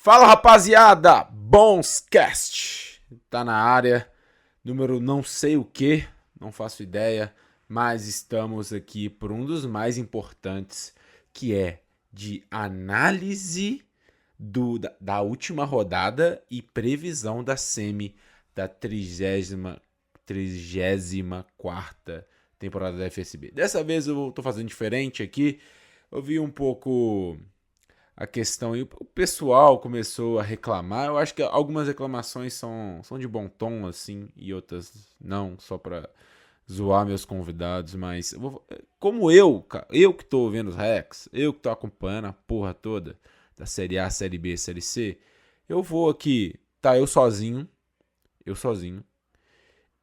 Fala, rapaziada, Bonscast, tá na área, número não sei o que, não faço ideia, mas estamos aqui por um dos mais importantes, que é de análise da última rodada e previsão da semi da 34ª temporada da FSB. Dessa vez eu tô fazendo diferente aqui, eu vi um pouco a questão e o pessoal começou a reclamar. Eu acho que algumas reclamações são de bom tom, assim, e outras não, só pra zoar meus convidados, mas como eu que tô vendo os hacks, eu que tô acompanhando a porra toda da Série A, Série B, Série C, eu vou aqui, tá, eu sozinho,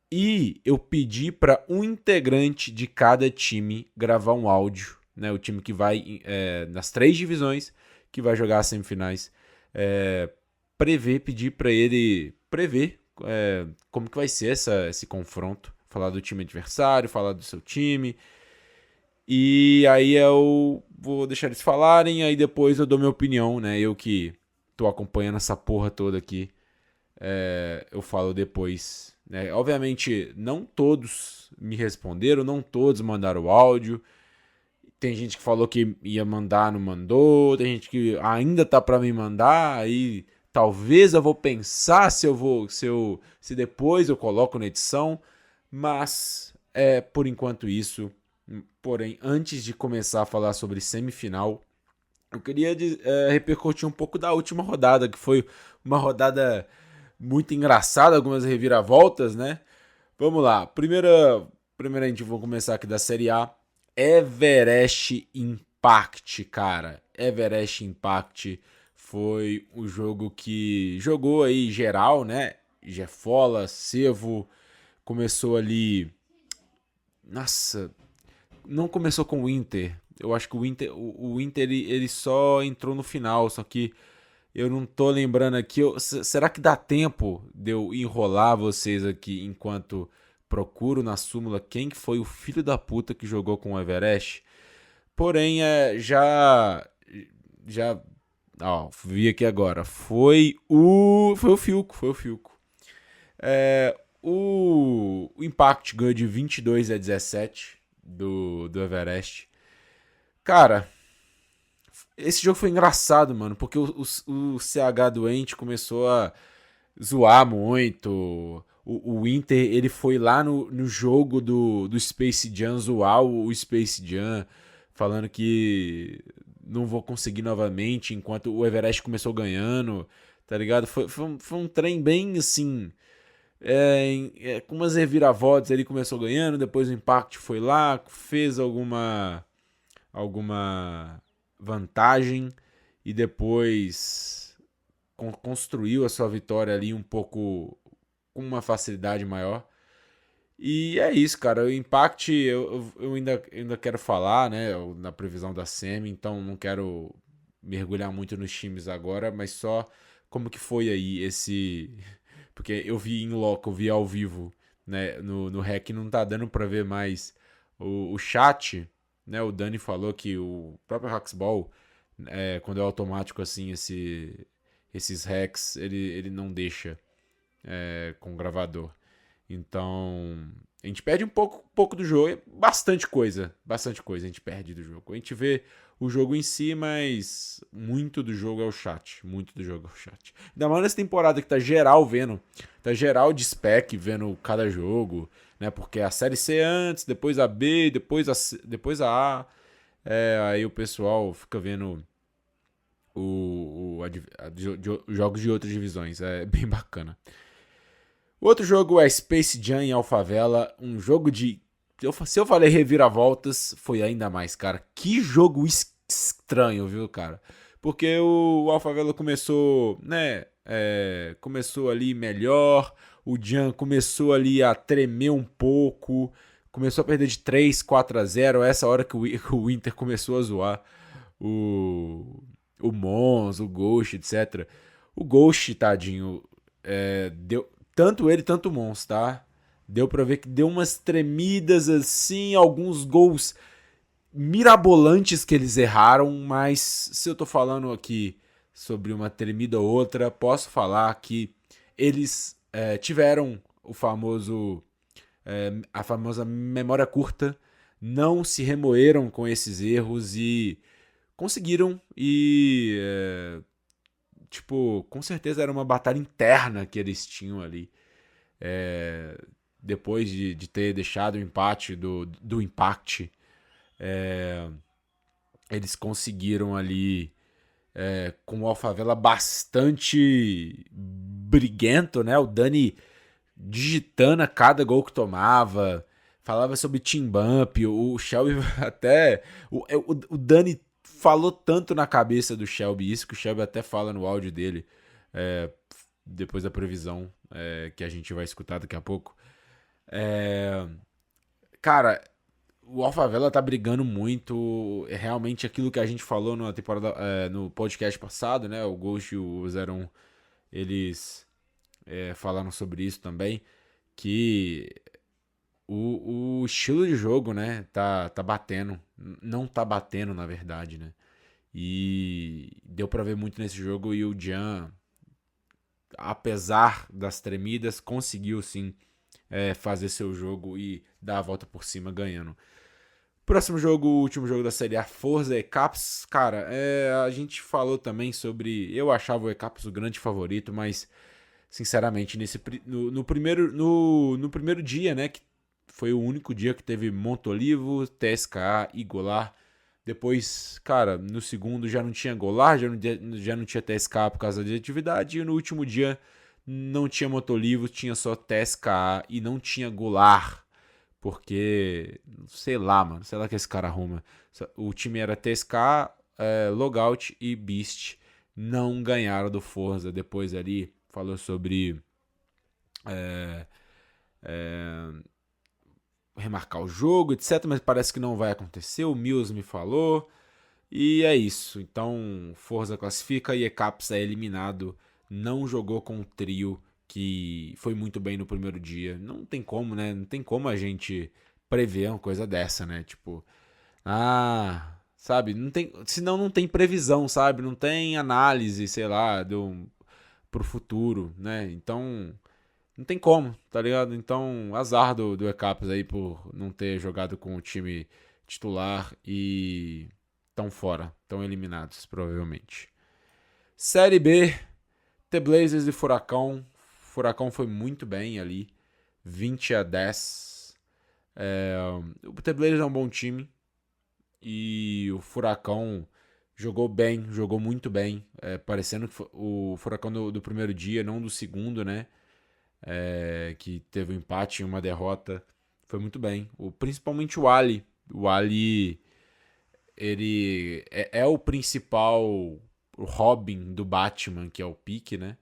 e eu pedi para um integrante de cada time gravar um áudio, né? O time que vai nas 3 divisões, que vai jogar as semifinais, pedir para ele prever como que vai ser esse confronto, falar do time adversário, falar do seu time. E aí eu vou deixar eles falarem, aí depois eu dou minha opinião, né? Eu que tô acompanhando essa porra toda aqui, eu falo depois, né? Obviamente, não todos me responderam, não todos mandaram áudio. Tem gente que falou que ia mandar, não mandou. Tem gente que ainda tá para me mandar. Aí talvez eu vou pensar se depois eu coloco na edição. Mas por enquanto isso. Porém, antes de começar a falar sobre semifinal, eu queria repercutir um pouco da última rodada, que foi uma rodada muito engraçada, algumas reviravoltas, né? Vamos lá. Primeiro a gente vai começar aqui da Série A. Everest Impact, cara. Everest Impact foi o jogo que jogou aí geral, né? Jefola, Cevo, começou ali. Nossa, não começou com o Inter. Eu acho que o Inter ele só entrou no final, só que eu não tô lembrando aqui. Será que dá tempo de eu enrolar vocês aqui enquanto procuro na súmula quem que foi o filho da puta que jogou com o Everest? Porém, já vi aqui agora. Foi o Filco. O Impact ganhou de 22-17 do Everest. Cara, esse jogo foi engraçado, mano, porque o CH doente começou a zoar muito. O Inter, ele foi lá no jogo do Space Jam zoar o Space Jam, falando que não vou conseguir novamente enquanto o Everest começou ganhando, tá ligado? Foi um trem bem assim, com umas reviravoltas. Ele começou ganhando, depois o Impact foi lá, fez alguma vantagem e depois construiu a sua vitória ali um pouco com uma facilidade maior. E é isso, cara. O Impact eu ainda quero falar, né, na previsão da semi, então não quero mergulhar muito nos times agora, mas só como que foi aí esse. Porque eu vi em loco, eu vi ao vivo, né, no REC, não tá dando pra ver mais o chat, né? O Dani falou que o próprio Hacksball, quando é automático assim, esses hacks, ele não deixa com o gravador. Então, a gente perde um pouco do jogo, bastante coisa a gente perde do jogo. A gente vê o jogo em si, mas muito do jogo é o chat, Ainda mais nessa temporada que tá geral vendo, tá geral de spec vendo cada jogo, né? Porque a série C antes, depois a B, depois a A. Aí o pessoal fica vendo jogos de outras divisões, é bem bacana. O outro jogo é Space Jam em Alphavela, um jogo de... Se eu falei reviravoltas, foi ainda mais, cara. Que jogo estranho, viu, cara? Porque o Alphavela começou, né, começou ali melhor, o Jam começou ali a tremer um pouco, começou a perder de 3-4-0, essa hora que o Inter começou a zoar o Mons, o Ghost, etc. O Ghost, tadinho, deu... Tanto ele, tanto o Mons, tá? Deu pra ver que deu umas tremidas assim, alguns gols mirabolantes que eles erraram, mas se eu tô falando aqui sobre uma tremida ou outra, posso falar que eles tiveram a famosa memória curta, não se remoeram com esses erros e conseguiram tipo, com certeza era uma batalha interna que eles tinham ali. Depois de ter deixado o empate do Impact, eles conseguiram ali, com o Alphavela bastante briguento, né? O Dani digitando a cada gol que tomava, falava sobre team bump, o Shelby até... O Dani falou tanto na cabeça do Shelby, isso que o Shelby até fala no áudio dele, depois da previsão que a gente vai escutar daqui a pouco. Cara, o Alphavela tá brigando muito. É realmente aquilo que a gente falou na temporada, no podcast passado, né? O Ghost e o 01, eles falaram sobre isso também. Que o estilo de jogo, né? Tá batendo. Não tá batendo, na verdade, né? E deu pra ver muito nesse jogo. E o Jan, apesar das tremidas, conseguiu sim fazer seu jogo e dar a volta por cima ganhando. Próximo jogo, o último jogo da Série A, Forza ECAPS. Cara, a gente falou também sobre... Eu achava o ECAPS o grande favorito, mas, sinceramente, no primeiro dia, né, que foi o único dia que teve Montolivo, TSKA e Goulart. Depois, cara, no segundo já não tinha Goulart, já não tinha TSKA por causa da atividade. E no último dia não tinha Montolivo, tinha só TSKA e não tinha Goulart. Porque, sei lá, mano, sei lá que esse cara arruma. O time era TSK, Logout e Beast. Não ganharam do Forza. Depois ali falou sobre remarcar o jogo, etc. Mas parece que não vai acontecer. O Mills me falou. E é isso. Então, Forza classifica e ECAPS é eliminado. Não jogou com o trio que foi muito bem no primeiro dia. Não tem como, né? Não tem como a gente prever uma coisa dessa, né? Tipo, sabe? Não tem, senão não tem previsão, sabe? Não tem análise, sei lá, pro futuro, né? Então, não tem como, tá ligado? Então, azar do ECAPS aí por não ter jogado com o time titular e estão fora, estão eliminados, provavelmente. Série B, The Blazers e Furacão. Furacão foi muito bem ali, 20-10. O The Blazers é um bom time e o Furacão jogou bem, jogou muito bem, parecendo que o Furacão do primeiro dia, não do segundo, né? Que teve um empate e uma derrota, foi muito bem. Principalmente o Ali. O Ali, ele é o principal Robin do Batman, que é o Pique, né?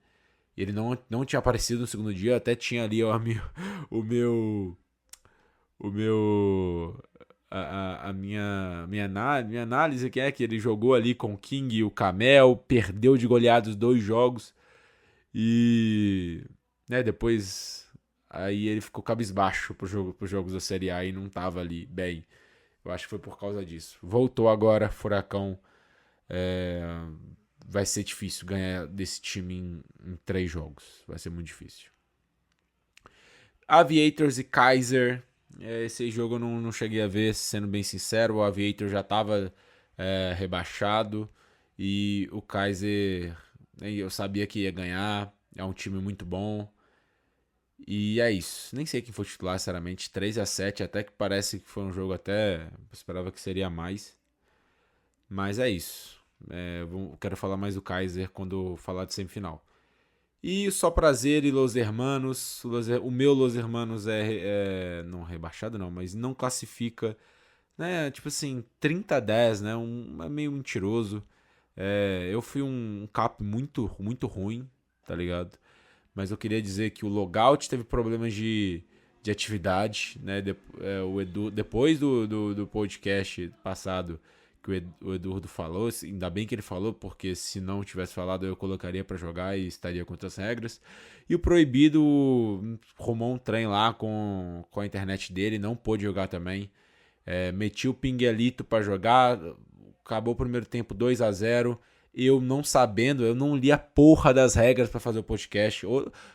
Ele não tinha aparecido no segundo dia, até tinha ali o meu minha análise que é que ele jogou ali com o King e o Camel, perdeu de goleada os 2 jogos e, né, depois aí ele ficou cabisbaixo pros jogos da Série A e não tava ali bem. Eu acho que foi por causa disso. Voltou agora, Furacão. Vai ser difícil ganhar desse time em 3 jogos. Vai ser muito difícil. Aviators e Kaiser. Esse jogo eu não cheguei a ver, sendo bem sincero. O Aviator já estava rebaixado. E o Kaiser, eu sabia que ia ganhar. É um time muito bom. E é isso. Nem sei quem foi titular, sinceramente. 3-7, até que parece que foi um jogo até... Eu esperava que seria mais. Mas é isso. Quero falar mais do Kaiser quando falar de semifinal. E só prazer e Los Hermanos. O meu Los Hermanos não rebaixado não, mas não classifica, né? Tipo assim, 30-10, né? É meio mentiroso. Eu fui um cap muito, muito ruim, tá ligado? Mas eu queria dizer que o Logout teve problemas de atividade, né? O Edu, depois do podcast passado que o Eduardo falou, ainda bem que ele falou, porque se não tivesse falado eu colocaria pra jogar e estaria contra as regras. E o Proibido arrumou um trem lá com a internet dele, não pôde jogar também. Meti o Pinguelito pra jogar, acabou o primeiro tempo 2-0. eu não sabendo, eu não li a porra das regras pra fazer o podcast.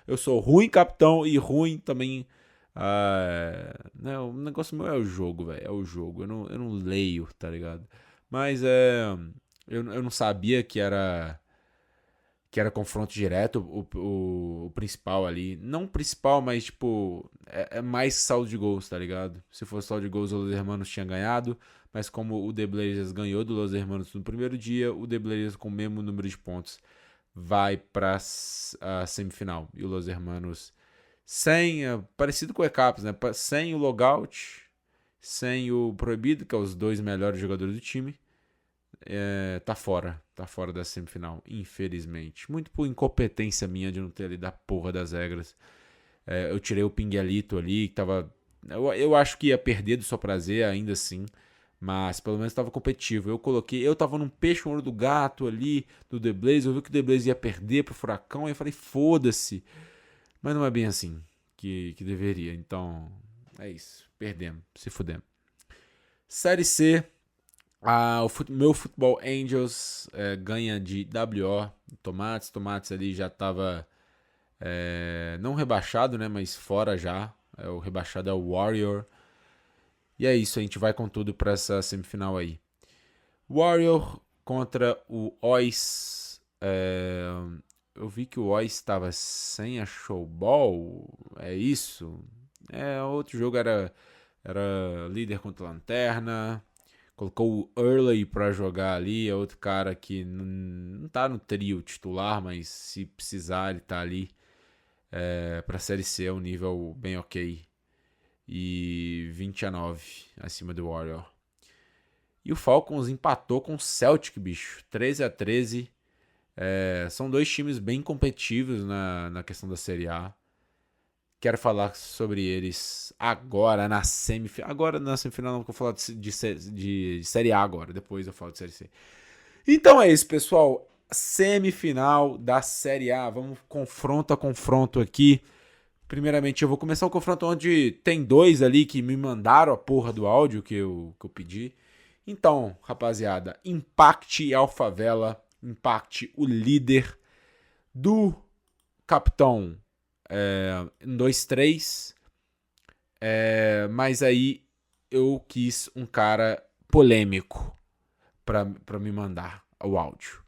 Eu sou ruim capitão e ruim também. Né, o negócio meu é o jogo, velho. É o jogo. Eu não leio, tá ligado? Mas eu não sabia que era confronto direto, o principal ali. Não o principal, mas tipo, é mais saldo de gols, tá ligado? Se fosse saldo de gols, o Los Hermanos tinha ganhado. Mas como o The Blazers ganhou do Los Hermanos no primeiro dia, o The Blazers com o mesmo número de pontos vai pra a semifinal. E o Los Hermanos sem, parecido com o ECAPS, né? Sem o logout, sem o proibido, que é os dois melhores jogadores do time. Tá fora da semifinal, infelizmente. Muito por incompetência minha de não ter lido a porra das regras. Eu tirei o Pinguelito ali, que tava. Eu acho que ia perder do seu prazer, ainda assim. Mas pelo menos estava competitivo. Eu tava num peixe ouro do gato ali, do The Blaze. Eu vi que o The Blaze ia perder pro Furacão. Aí eu falei, foda-se. Mas não é bem assim que deveria. Então, é isso. Perdemos, se fudemos. Série C. Meu Football Angels ganha de WO. Tomates ali já tava não rebaixado, né? Mas fora já. O rebaixado é o Warrior. E é isso, a gente vai com tudo para essa semifinal aí. Warrior contra o Ois. Eu vi que o Ois estava sem a Showball. É isso? Outro jogo era líder contra lanterna. Colocou o Early para jogar ali. É outro cara que não tá no trio titular, mas se precisar ele tá ali. Pra Série C é um nível bem ok. E 20-9 acima do Warrior. E o Falcons empatou com o Celtic, bicho. 13-13. São dois times bem competitivos na questão da Série A. Quero falar sobre eles agora na semifinal. Agora na semifinal não vou falar de Série A agora. Depois eu falo de Série C. Então é isso, pessoal. Semifinal da Série A. Vamos confronto a confronto aqui. Primeiramente, eu vou começar o confronto onde tem dois ali que me mandaram a porra do áudio que eu pedi. Então, rapaziada, Impact Alphavela. Impact, o líder do Capitão 2-3. Mas aí eu quis um cara polêmico pra me mandar o áudio.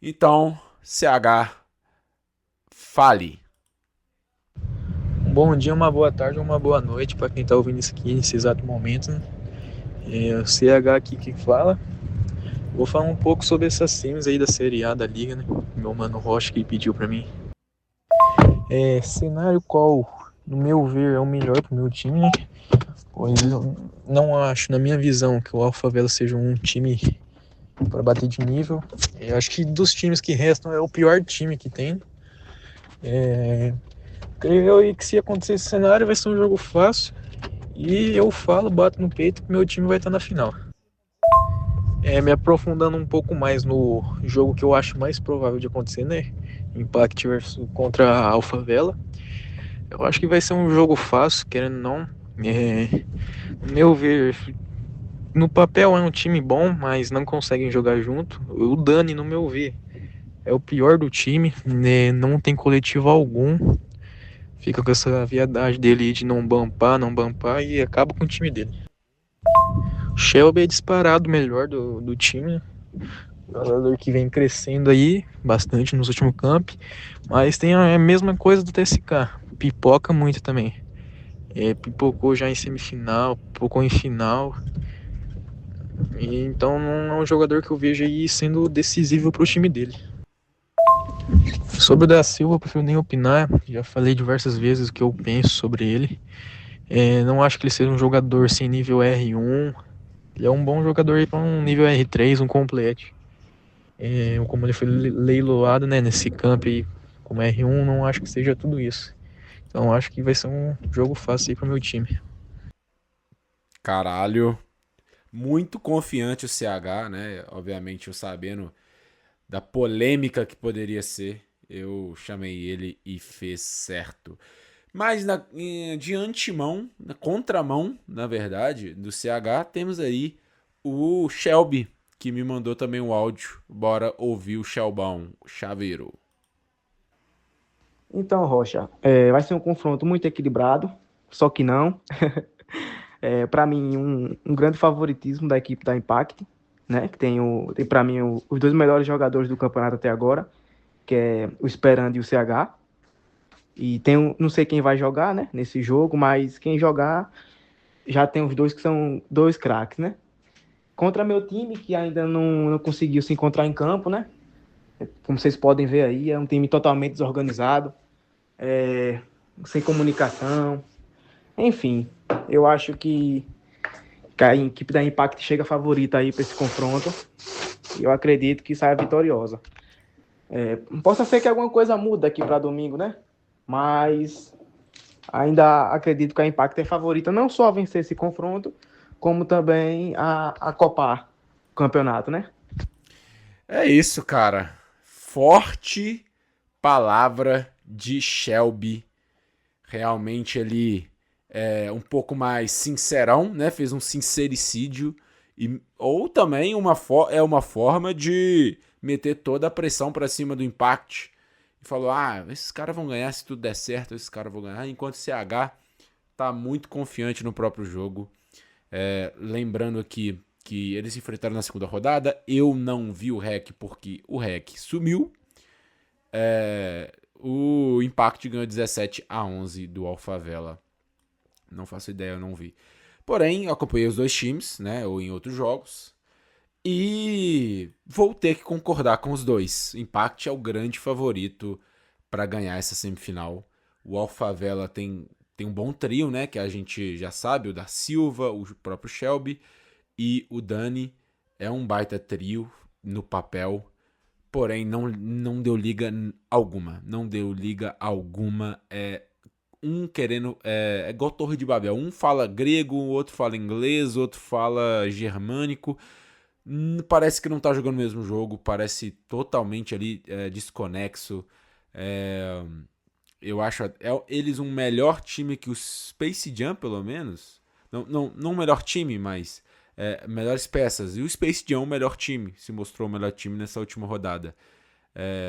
Então, CH, fale. Um bom dia, uma boa tarde ou uma boa noite para quem está ouvindo isso aqui nesse exato momento, né? O CH aqui que fala. Vou falar um pouco sobre essas semis aí da Série A da Liga, né? Meu mano Rocha que pediu para mim. Cenário qual, no meu ver, é o melhor pro meu time, né? Pois eu não acho, na minha visão, que o Alphavela seja um time para bater de nível. Eu acho que dos times que restam é o pior time que tem. Creio eu que se acontecer esse cenário vai ser um jogo fácil. E eu falo, bato no peito que meu time vai estar na final. Me aprofundando um pouco mais no jogo que eu acho mais provável de acontecer, né? Impact versus contra a Alphavela. Eu acho que vai ser um jogo fácil, querendo ou não. Meu ver, no papel é um time bom, mas não conseguem jogar junto. O Dani, no meu ver, é o pior do time, né? Não tem coletivo algum. Fica com essa viadagem dele de não bampar e acaba com o time dele. Shelby é disparado o melhor do time. Jogador que vem crescendo aí bastante nos últimos campos. Mas tem a mesma coisa do TSK. Pipoca muito também. Pipocou já em semifinal, pipocou em final. Então não é um jogador que eu vejo aí sendo decisivo para o time dele. Sobre o da Silva, eu prefiro nem opinar. Já falei diversas vezes o que eu penso sobre ele. Não acho que ele seja um jogador sem nível R1. Ele é um bom jogador aí para um nível R3, um complete. Como ele foi leiloado, né, nesse camp aí como R1, não acho que seja tudo isso. Então acho que vai ser um jogo fácil aí pro meu time. Caralho. Muito confiante o CH, né? Obviamente, eu sabendo da polêmica que poderia ser, eu chamei ele e fez certo. Mas de antemão, na contramão, na verdade, do CH, temos aí o Shelby, que me mandou também um áudio. Bora ouvir o Chalbão, Chaveiro. Então, Rocha, vai ser um confronto muito equilibrado, só que não. Para mim, um grande favoritismo da equipe da Impact, né? Que tem para mim os dois melhores jogadores do campeonato até agora, que é o Sperand e o CH. E não sei quem vai jogar, né, nesse jogo, mas quem jogar já tem os dois que são dois craques, né? Contra meu time, que ainda não conseguiu se encontrar em campo, né? Como vocês podem ver aí, é um time totalmente desorganizado, sem comunicação. Enfim, eu acho que a equipe da Impact chega favorita aí para esse confronto. E eu acredito que saia vitoriosa. Possa ser que alguma coisa muda aqui para domingo, né? Mas ainda acredito que a Impact é favorita não só a vencer esse confronto, como também a copar o campeonato, né? É isso, cara. Forte palavra de Shelby. Realmente ele é um pouco mais sincerão, né? Fez um sincericídio. Ou também é uma forma de meter toda a pressão pra cima do Impact. E falou, esses caras vão ganhar se tudo der certo, esses caras vão ganhar. Enquanto o CH tá muito confiante no próprio jogo. Lembrando aqui que eles se enfrentaram na segunda rodada. Eu não vi o REC porque o REC sumiu. O Impact ganhou 17-11 do Alphavela. Não faço ideia, eu não vi. Porém, eu acompanhei os dois times, né? Ou em outros jogos. E vou ter que concordar com os dois. O Impact é o grande favorito para ganhar essa semifinal. O Alphavela tem um bom trio, né? Que a gente já sabe, o da Silva, o próprio Shelby e o Dani. É um baita trio no papel. Porém, não deu liga alguma. Não deu liga alguma. Um querendo... É igual Torre de Babel. Um fala grego, o outro fala inglês, o outro fala germânico. Parece que não tá jogando o mesmo jogo. Parece totalmente ali desconexo. Eu acho eles um melhor time que o Space Jam, pelo menos. Não o melhor time, mas melhores peças. E o Space Jam, o melhor time. Se mostrou o melhor time nessa última rodada.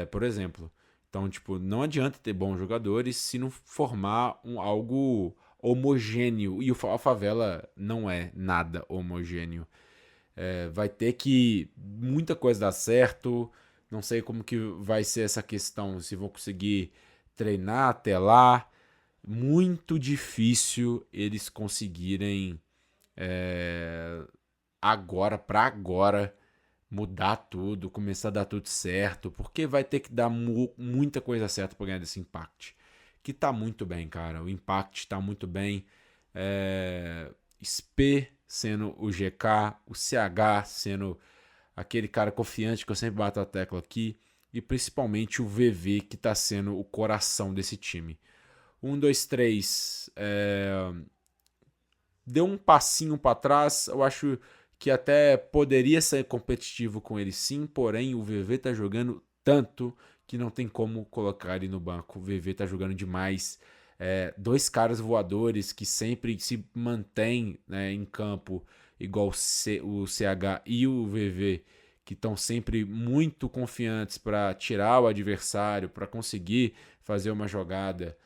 Por exemplo. Então, tipo, não adianta ter bons jogadores se não formar algo homogêneo. E a favela não é nada homogêneo. Vai ter que muita coisa dar certo. Não sei como que vai ser essa questão. Se vão conseguir treinar até lá. Muito difícil eles conseguirem agora mudar tudo, começar a dar tudo certo, porque vai ter que dar muita coisa certa para ganhar desse Impact, que tá muito bem, cara. O Impact tá muito bem. SP sendo o GK, o CH sendo aquele cara confiante que eu sempre bato a tecla aqui, e principalmente o VV, que tá sendo o coração desse time. 1, 2, 3 deu um passinho para trás. Eu acho que até poderia ser competitivo com ele sim, porém o VV tá jogando tanto que não tem como colocar ele no banco. O VV tá jogando demais. Dois caras voadores que sempre se mantêm, né, em campo, igual o CH e o VV, que estão sempre muito confiantes para tirar o adversário, para conseguir fazer uma jogada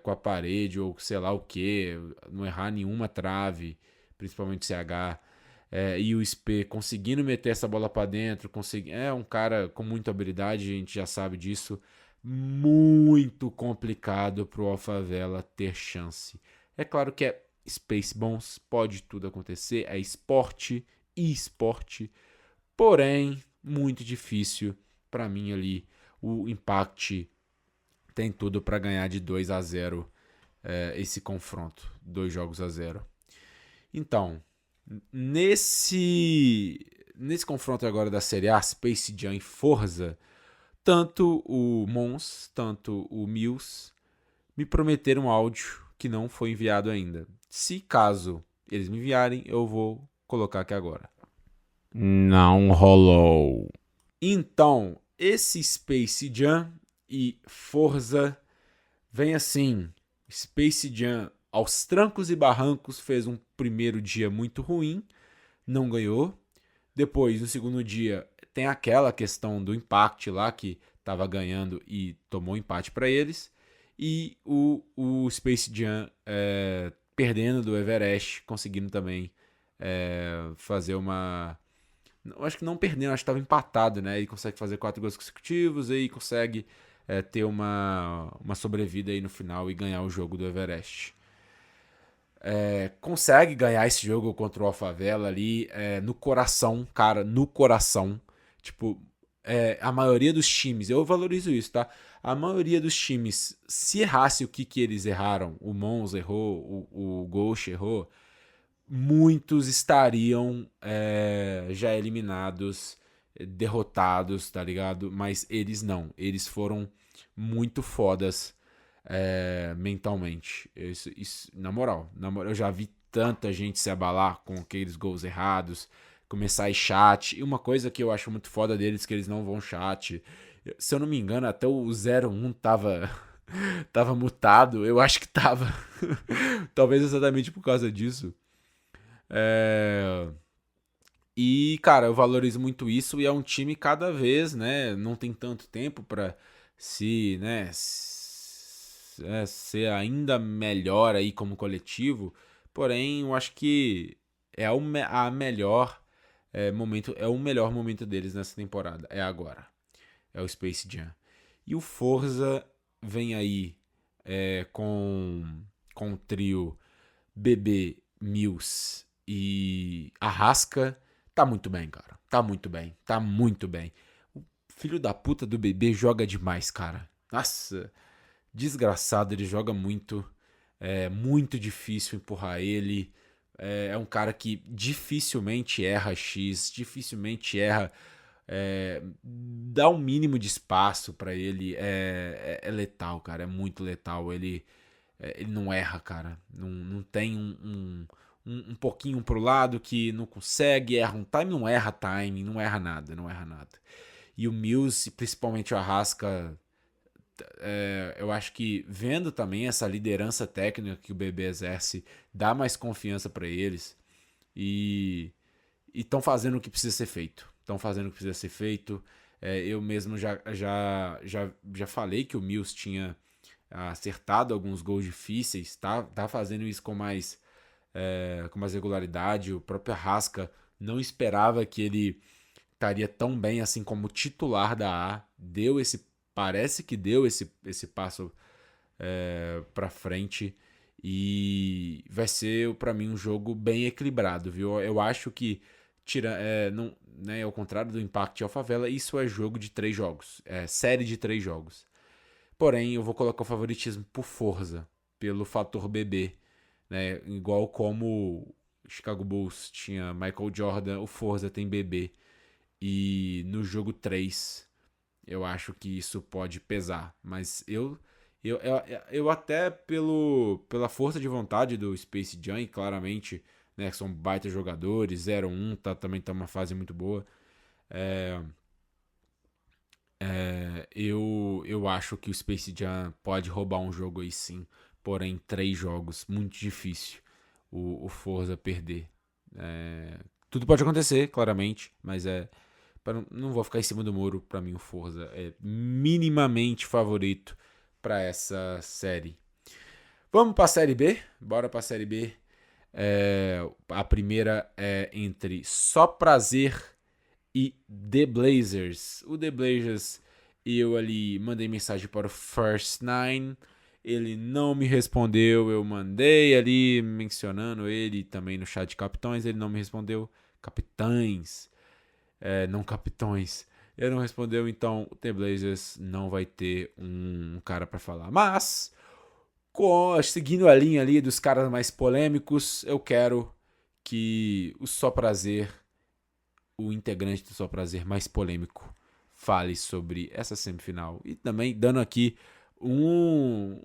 com a parede ou sei lá o que, não errar nenhuma trave, principalmente o CH. E o SP conseguindo meter essa bola para dentro, é um cara com muita habilidade, a gente já sabe disso. Muito complicado pro Alphavela ter chance. É claro que é Space Bons, pode tudo acontecer, é esporte e esporte, porém muito difícil para mim ali. O Impact tem tudo para ganhar de 2-0 esse confronto, 2-0. Então, nesse confronto agora da Série A, Space Jam e Forza, tanto o Mons, tanto o Mills me prometeram um áudio que não foi enviado ainda. Se caso eles me enviarem, eu vou colocar aqui agora. Não rolou. Então, esse Space Jam e Forza vem assim. Space Jam aos trancos e barrancos fez um primeiro dia muito ruim, não ganhou. Depois, no segundo dia, tem aquela questão do Impact lá, que tava ganhando e tomou empate para eles. E o Space Jam perdendo do Everest, conseguindo também fazer uma... Eu acho que não perdendo, acho que estava empatado, né? Ele consegue fazer 4 gols consecutivos e consegue ter uma sobrevida aí no final e ganhar o jogo do Everest. Consegue ganhar esse jogo contra o Alphavela ali no coração, cara, no coração. Tipo, a maioria dos times, eu valorizo isso, tá? A maioria dos times, se errasse o que eles erraram, o Mons errou, o Ghost errou, muitos estariam já eliminados, derrotados, tá ligado? Mas eles não. Eles foram muito fodas mentalmente. Isso, na moral, eu já vi tanta gente se abalar com aqueles gols errados, começar a ir chat. E uma coisa que eu acho muito foda deles, que eles não vão chat. Se eu não me engano, até o 01 tava mutado. Eu acho que tava. Talvez exatamente por causa disso. E, cara, eu valorizo muito isso e é um time cada vez, né? Não tem tanto tempo pra se, né, ser ainda melhor aí como coletivo. Porém, eu acho que a melhor momento, é o melhor momento deles nessa temporada. É agora. É o Space Jam. E o Forza vem aí com o trio BB, Mills e Arrasca. Tá muito bem, cara. Tá muito bem. Tá muito bem. O filho da puta do BB joga demais, cara. Nossa, desgraçado, ele joga muito. É muito difícil empurrar ele. É um cara que dificilmente erra X, dificilmente erra. Dá um mínimo de espaço pra ele. É letal, cara. É muito letal. Ele não erra, cara. Não tem um pouquinho pro lado que não consegue, erra um time, não erra time, não erra nada, não erra nada. E o Mills, principalmente o Arrasca, eu acho que vendo também essa liderança técnica que o BB exerce, dá mais confiança para eles e estão fazendo o que precisa ser feito. Estão fazendo o que precisa ser feito. Eu mesmo já falei que o Mills tinha acertado alguns gols difíceis, tá fazendo isso com mais regularidade. O próprio Arrasca não esperava que ele estaria tão bem assim como titular da A. Parece que deu esse passo para frente e vai ser para mim um jogo bem equilibrado, viu? Eu acho que não, né, ao contrário do Impact e Alphavela, isso é jogo de 3 jogos, série de 3 jogos. Porém, eu vou colocar o favoritismo por Forza, pelo fator BB, né? Igual como o Chicago Bulls tinha Michael Jordan, o Forza tem BB. E no jogo 3, eu acho que isso pode pesar. Mas eu até pela força de vontade do Space Jam, claramente, né, que são baita jogadores, 0-1 também tá uma fase muito boa. Eu acho que o Space Jam pode roubar um jogo aí sim. Porém, 3 jogos, muito difícil o Forza perder. Tudo pode acontecer, claramente, mas não vou ficar em cima do muro. Pra mim, o Forza é minimamente favorito pra essa série. Vamos pra Série B? Bora pra Série B. A primeira é entre Só Prazer e The Blazers. O The Blazers, eu ali mandei mensagem para o First Nine. Ele não me respondeu. Eu mandei ali mencionando ele também no chat de capitães. Ele não me respondeu. Capitães, não capitões. Ele não respondeu, então o The Blazers não vai ter um cara para falar. Mas, seguindo a linha ali dos caras mais polêmicos, eu quero que o Só Prazer, o integrante do Só Prazer mais polêmico, fale sobre essa semifinal. E também dando aqui um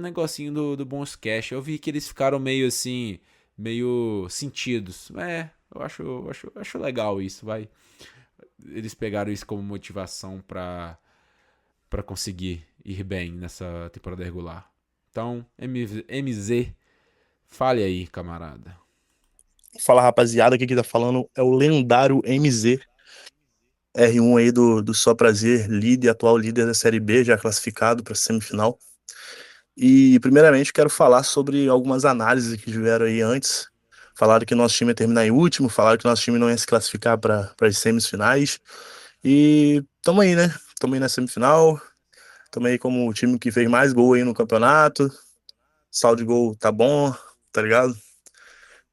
negocinho do Bons Cash. Eu vi que eles ficaram meio assim, meio sentidos. Eu acho legal isso, vai. Eles pegaram isso como motivação para conseguir ir bem nessa temporada regular. Então, MZ, fale aí, camarada. Fala, rapaziada, aqui que tá falando é o lendário MZ, R1 aí do Só Prazer, líder, atual líder da Série B, já classificado para semifinal. E, primeiramente, quero falar sobre algumas análises que tiveram aí antes. Falaram que nosso time ia terminar em último, falaram que nosso time não ia se classificar para as semifinais. E tamo aí, né? Tamo aí na semifinal, tamo aí como o time que fez mais gol aí no campeonato. Saldo de gol tá bom, tá ligado?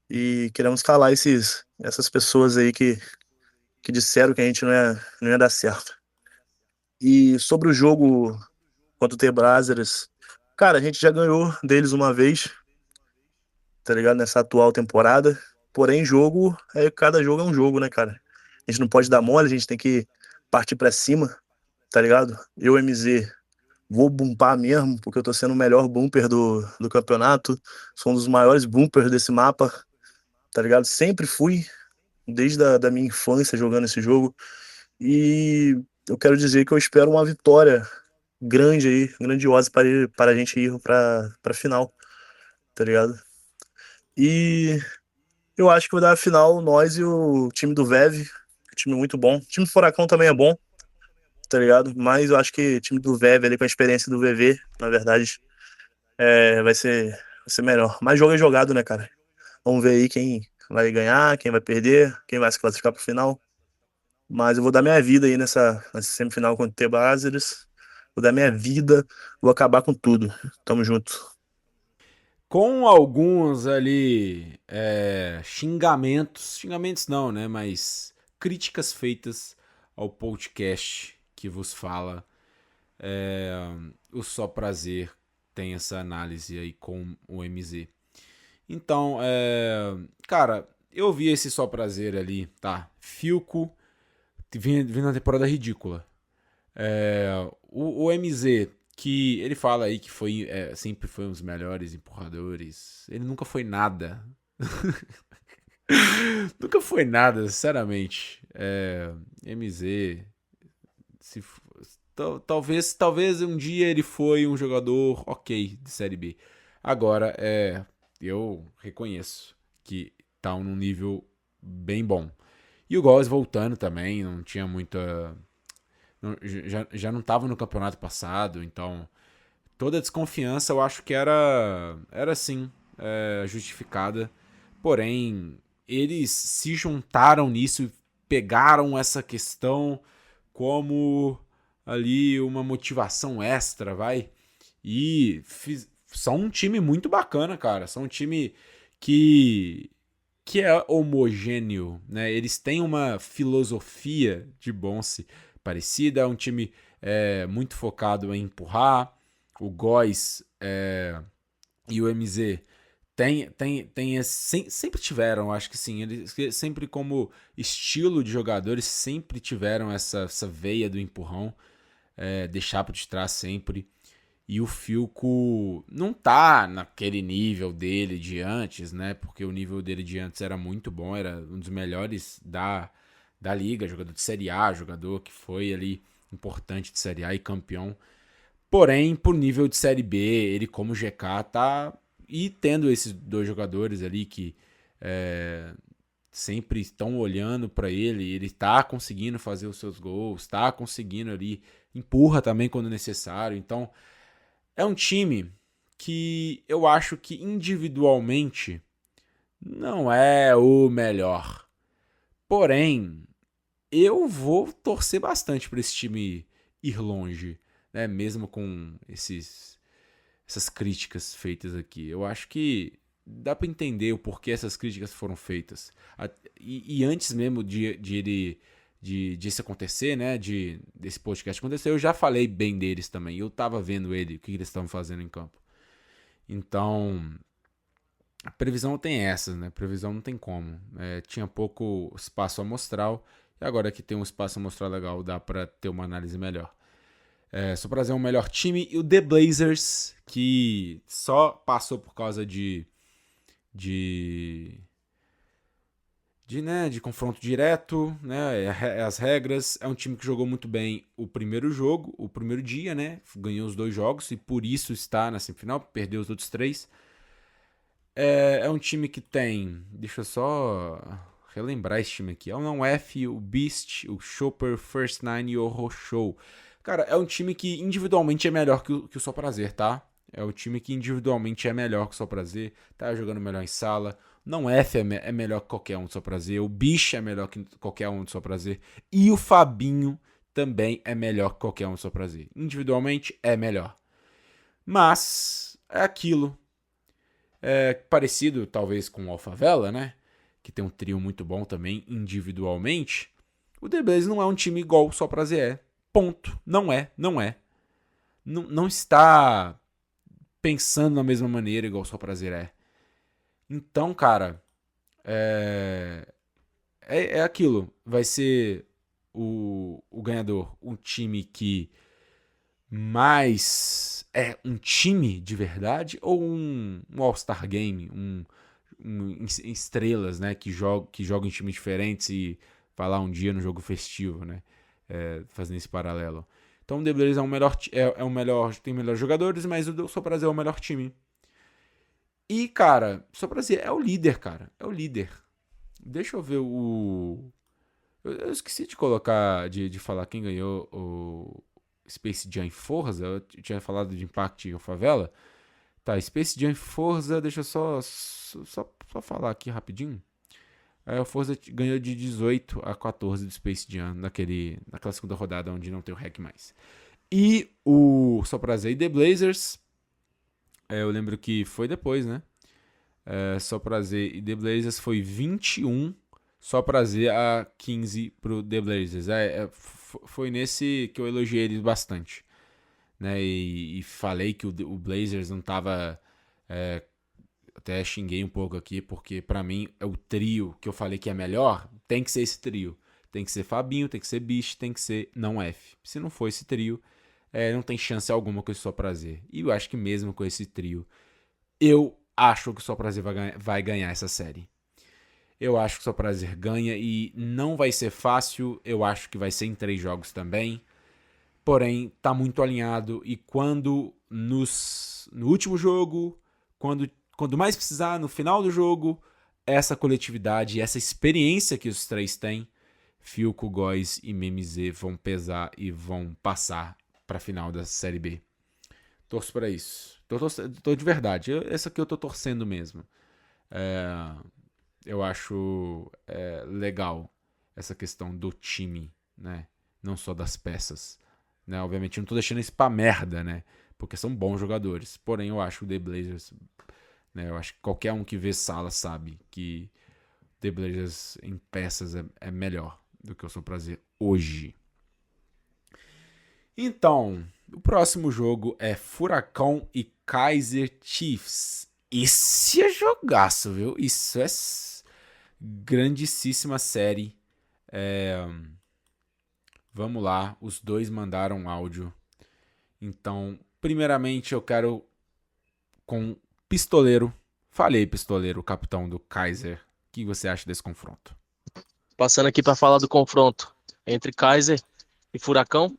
E queremos calar essas pessoas aí que disseram que a gente não ia dar certo. E sobre o jogo contra o T-Blazers, cara, a gente já ganhou deles uma vez, tá ligado? Nessa atual temporada. Porém, cada jogo é um jogo, né, cara? A gente não pode dar mole, a gente tem que partir pra cima, tá ligado? Eu, MZ, vou bumpar mesmo, porque eu tô sendo o melhor bumper do campeonato. Sou um dos maiores bumpers desse mapa, tá ligado? Sempre fui, desde da minha infância jogando esse jogo. E eu quero dizer que eu espero uma vitória grande aí, grandiosa para a gente ir para final, tá ligado? E eu acho que vai dar a final nós e o time do VEV, time muito bom. O time do Furacão também é bom, tá ligado? Mas eu acho que o time do VEV ali com a experiência do VV, na verdade, vai ser melhor. Mas jogo é jogado, né, cara? Vamos ver aí quem vai ganhar, quem vai perder, quem vai se classificar pro final. Mas eu vou dar minha vida aí nessa semifinal contra o T-Blazers. Vou dar minha vida, vou acabar com tudo. Tamo junto. Com alguns ali xingamentos não, né? Mas críticas feitas ao podcast que vos fala. O Só Prazer tem essa análise aí com o MZ. Então, cara, eu vi esse Só Prazer ali, tá? Filco vindo na temporada ridícula. O MZ, que ele fala aí que sempre foi um dos melhores empurradores. Ele nunca foi nada. Nunca foi nada, sinceramente. MZ. Se, talvez um dia ele foi um jogador ok de Série B. Agora, eu reconheço que tá num nível bem bom. E o Góes voltando também, não tinha muita. Já não estava no campeonato passado, então toda a desconfiança eu acho que era sim justificada. Porém, eles se juntaram nisso e pegaram essa questão como ali uma motivação extra, vai. E são um time muito bacana, cara. São um time que que é homogêneo, né? Eles têm uma filosofia de Bonse parecida, é um time muito focado em empurrar. O Góis e o MZ sempre tiveram, acho que sim, eles sempre como estilo de jogadores sempre tiveram essa veia do empurrão, deixar para de trás sempre. E o Filco não tá naquele nível dele de antes, né? Porque o nível dele de antes era muito bom, era um dos melhores da liga, jogador de Série A, jogador que foi ali importante de Série A e campeão. Porém, por nível de Série B, ele como GK tá... E tendo esses dois jogadores ali que sempre estão olhando para ele, ele tá conseguindo fazer os seus gols, tá conseguindo ali, empurra também quando necessário. Então, é um time que eu acho que individualmente não é o melhor. Porém, eu vou torcer bastante para esse time ir longe, né? Mesmo com essas críticas feitas aqui. Eu acho que dá para entender o porquê essas críticas foram feitas. E antes mesmo de isso acontecer, né? Desse podcast acontecer, eu já falei bem deles também. Eu tava vendo o que eles estavam fazendo em campo. Então, a previsão tem essas, né? Previsão não tem como. Tinha pouco espaço amostral. E agora que tem um espaço amostral legal, dá para ter uma análise melhor. Só para dizer um melhor time. E o The Blazers, que só passou por causa de confronto direto, né? As regras. É um time que jogou muito bem o primeiro jogo, o primeiro dia, né? Ganhou os 2 jogos e por isso está na semifinal, perdeu os outros 3. É um time que tem. Deixa eu só relembrar esse time aqui. É o Não-F, o Beast, o Chopper, First Nine e o Rochou. Cara, é um time que individualmente é melhor que o Só Prazer, tá? É o time que individualmente é melhor que o Só Prazer. Tá jogando melhor em sala. Não-F é melhor que qualquer um do Só Prazer. O Bicho é melhor que qualquer um do Só Prazer. E o Fabinho também é melhor que qualquer um do Só Prazer. Individualmente é melhor. Mas é aquilo. É parecido, talvez, com o Alphavela, né? Que tem um trio muito bom também, individualmente. O The Blaze não é um time igual só pra ZE. Ponto. Não é, não é. Não está pensando da mesma maneira igual só pra ZE. Então, cara, é aquilo. Vai ser o ganhador um time que mais é um time de verdade ou um All-Star Game, estrelas, né, que jogam em times diferentes e vai lá um dia no jogo festivo, né, fazendo esse paralelo. Então o The Blaze tem melhores jogadores, mas o Só Prazer é o melhor time. E, cara, Só Prazer é o líder, cara, é o líder. Deixa eu ver eu esqueci de colocar, de falar quem ganhou o Space Jam Forza. Eu tinha falado de Impact e Favela. Tá, Space Jam Forza, deixa eu só falar aqui rapidinho. O Forza ganhou de 18-14 do Space Jam naquela segunda rodada onde não tem o hack mais. E o Só Prazer e The Blazers, eu lembro que foi depois, né? Só Prazer e The Blazers foi 21, Só Prazer a 15 pro The Blazers. Foi nesse que eu elogiei eles bastante, né? E falei que o Blazers não tava... até xinguei um pouco aqui, porque pra mim é o trio que eu falei que é melhor, tem que ser esse trio. Tem que ser Fabinho, tem que ser Bicho, tem que ser Não-F. Se não for esse trio, não tem chance alguma com esse Só Prazer. E eu acho que mesmo com esse trio, eu acho que o Só Prazer vai ganhar essa série. Eu acho que o Só Prazer ganha e não vai ser fácil. Eu acho que vai ser em 3 jogos também. Porém, tá muito alinhado. E quando no último jogo, quando mais precisar, no final do jogo, essa coletividade, essa experiência que os 3 têm, Fiuco, Góis e MMZ vão pesar e vão passar pra final da Série B. Torço pra isso. Tô de verdade. Essa aqui eu tô torcendo mesmo. Eu acho legal essa questão do time, né? Não só das peças. Né? Obviamente não tô deixando isso pra merda, né? Porque são bons jogadores. Porém, eu acho o The Blazers... né? Eu acho que qualquer um que vê sala sabe que The Blazers em peças é melhor do que o Só Prazer hoje. Então, o próximo jogo é Furacão e Kaiser Chiefs. Esse é jogaço, viu? Isso é grandíssima série. Vamos lá, os dois mandaram áudio. Então, primeiramente eu quero com Pistoleiro. Falei, Pistoleiro, o capitão do Kaiser. O que você acha desse confronto? Passando aqui para falar do confronto entre Kaiser e Furacão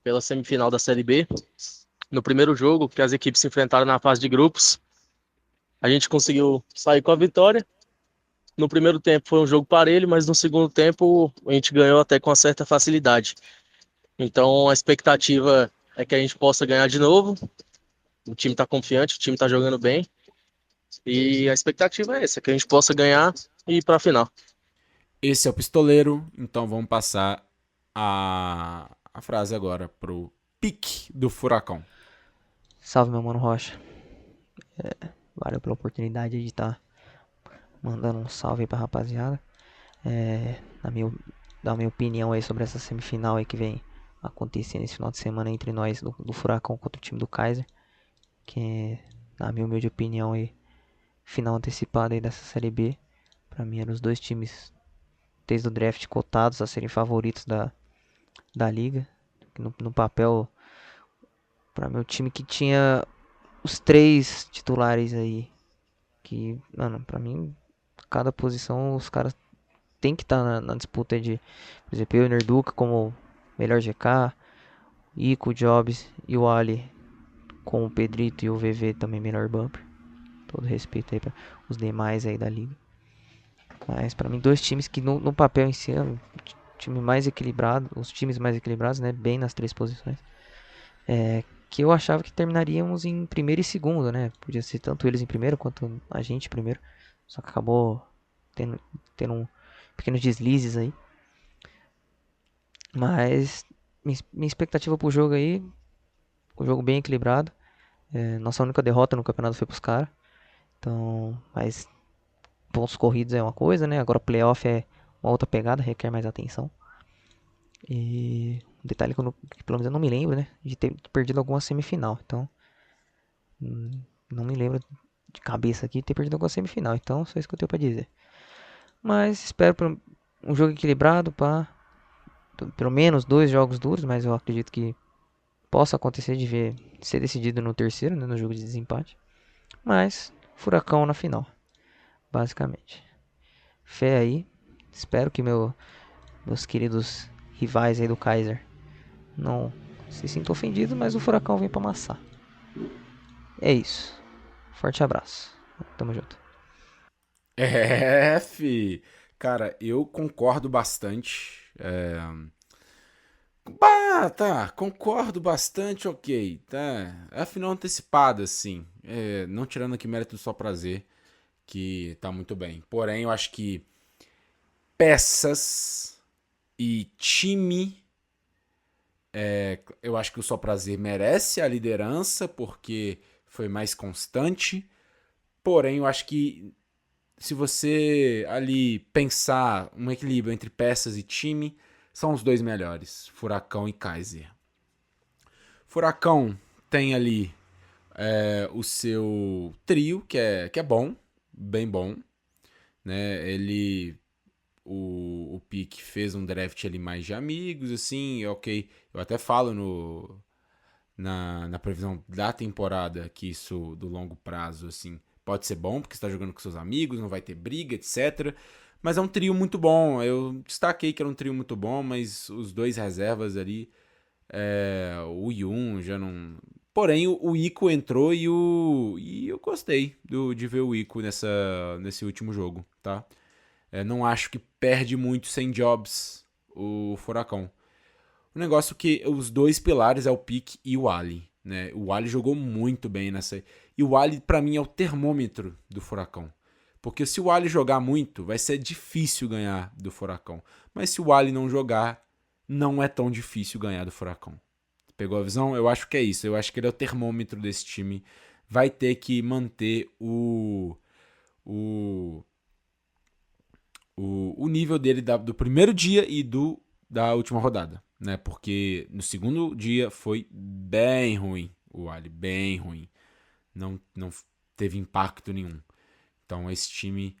pela semifinal da Série B. No primeiro jogo, que as equipes se enfrentaram na fase de grupos, a gente conseguiu sair com a vitória. No primeiro tempo foi um jogo parelho, mas no segundo tempo a gente ganhou até com uma certa facilidade. Então a expectativa é que a gente possa ganhar de novo. O time está confiante, o time está jogando bem. E a expectativa é essa, que a gente possa ganhar e ir para a final. Esse é o Pistoleiro, então vamos passar a frase agora pro pique do Furacão. Salve, meu mano Rocha. Valeu pela oportunidade de estar mandando um salve aí pra rapaziada. Dar minha opinião aí sobre essa semifinal aí que vem acontecendo esse final de semana entre nós do Furacão contra o time do Kaiser. Que na minha humilde opinião aí, final antecipada aí dessa Série B. Pra mim eram os dois times desde o draft cotados a serem favoritos da liga. No papel, pra mim o time que tinha os 3 titulares aí. Que, mano, pra mim, cada posição os caras tem que estar na disputa de, por exemplo, eu e o Nerduca como melhor GK, Ico, Jobs e o Ali com o Pedrito e o VV também melhor bumper. Todo respeito aí para os demais aí da liga. Mas para mim, dois times que no papel em si, time mais equilibrado, os times mais equilibrados, né? Bem nas três posições. Que eu achava que terminaríamos em primeiro e segundo, né? Podia ser tanto eles em primeiro quanto a gente em primeiro. Só que acabou tendo pequenos deslizes aí. Mas minha expectativa pro jogo aí, um jogo bem equilibrado. Nossa única derrota no campeonato foi pros caras. Então, mas pontos corridos é uma coisa, né? Agora playoff é uma outra pegada, requer mais atenção. E um detalhe que pelo menos eu não me lembro, né? De ter perdido alguma semifinal. Então, não me lembro de cabeça aqui de ter perdido alguma semifinal. Então, só isso que eu tenho pra dizer. Mas espero por um jogo equilibrado, pelo menos 2 jogos duros, mas eu acredito que possa acontecer de ser decidido no terceiro, né, no jogo de desempate. Mas Furacão na final, basicamente. Fé aí. Espero que meus queridos rivais aí do Kaiser não se sintam ofendidos, mas o Furacão vem pra amassar. É isso. Forte abraço. Tamo junto. Fi. Cara, eu concordo bastante. Bah, tá, concordo bastante, ok, tá. É a final antecipada, sim. Não tirando aqui mérito do Só Prazer, que tá muito bem. Porém, eu acho que peças e time, eu acho que o Só Prazer merece a liderança, porque foi mais constante. Porém, eu acho que se você ali pensar um equilíbrio entre peças e time, são os dois melhores, Furacão e Kaiser. Furacão tem ali o seu trio, que é bom, bem bom. Né? O Pique fez um draft ali mais de amigos, assim, ok. Eu até falo na previsão da temporada que isso do longo prazo, assim, pode ser bom, porque você tá jogando com seus amigos, não vai ter briga, etc. Mas é um trio muito bom. Eu destaquei que era um trio muito bom, mas os dois reservas ali, o Yun já não... Porém, o Ico entrou e eu gostei de ver o Ico nesse último jogo, tá? Não acho que perde muito sem Jobs o Furacão. O negócio que os dois pilares é o Pique e o Ali, né? O Ali jogou muito bem nessa. E o Ali, pra mim, é o termômetro do Furacão. Porque se o Ali jogar muito, vai ser difícil ganhar do Furacão. Mas se o Ali não jogar, não é tão difícil ganhar do Furacão. Pegou a visão? Eu acho que é isso. Eu acho que ele é o termômetro desse time. Vai ter que manter o nível dele do primeiro dia e da última rodada, né? Porque no segundo dia foi bem ruim o Ali, bem ruim. Não teve impacto nenhum. Então esse time,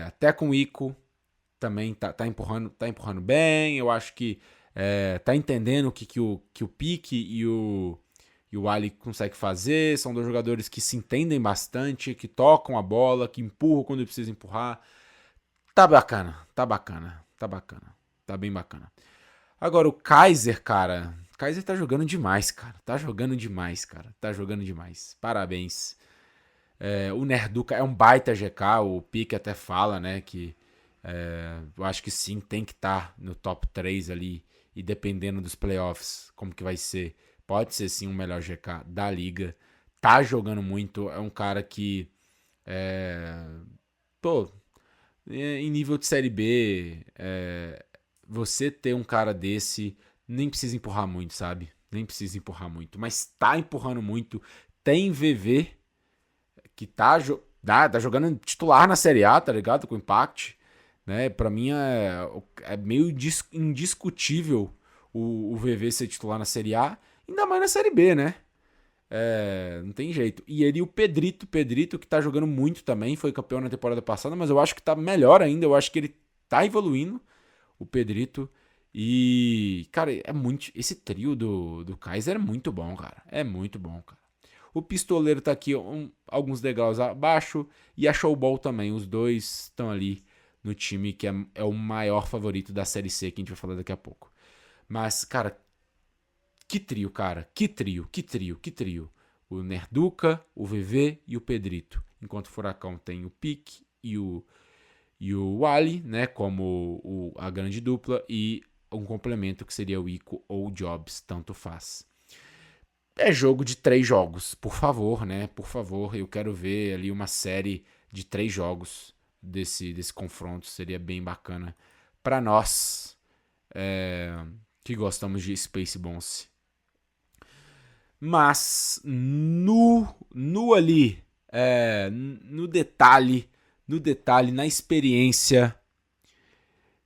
até com o Ico, também tá empurrando bem. Eu acho que tá entendendo o que o Pique e o Ali conseguem fazer. São dois jogadores que se entendem bastante, que tocam a bola, que empurram quando precisa empurrar. Tá bacana. Tá bem bacana. Agora, o Kaiser, cara... O Kaiser tá jogando demais, cara. Tá jogando demais. Parabéns. O Nerduca é um baita GK. O Pique até fala, né, que... eu acho que sim, tem que estar no top 3 ali. E dependendo dos playoffs, como que vai ser... Pode ser sim o melhor GK da liga. Tá jogando muito. É um cara que... em nível de Série B, você ter um cara desse, nem precisa empurrar muito, sabe? Nem precisa empurrar muito. Mas tá empurrando muito. Tem VV, que tá jogando titular na Série A, tá ligado? Com Impact. Né? Pra mim é meio indiscutível o VV ser titular na Série A. Ainda mais na Série B, né? Não tem jeito. E ele e o Pedrito que tá jogando muito também, foi campeão na temporada passada, mas eu acho que tá melhor ainda, eu acho que ele tá evoluindo, o Pedrito. E, cara, esse trio do Kaiser é muito bom, cara. É muito bom, cara. O Pistoleiro tá aqui alguns degraus abaixo, e a Showball também. Os dois estão ali no time que é o maior favorito da Série C, que a gente vai falar daqui a pouco. Mas, cara, que trio, cara. Que trio. O Nerduca, o VV e o Pedrito. enquanto o Furacão tem o Pique e o Wally, né, como a grande dupla, e um complemento que seria o Ico ou o Jobs, tanto faz. É jogo de 3 jogos, por favor, né? Por favor, eu quero ver ali uma série de 3 jogos desse confronto, seria bem bacana para nós que gostamos de Space Bonce. Mas no ali, no detalhe, na experiência.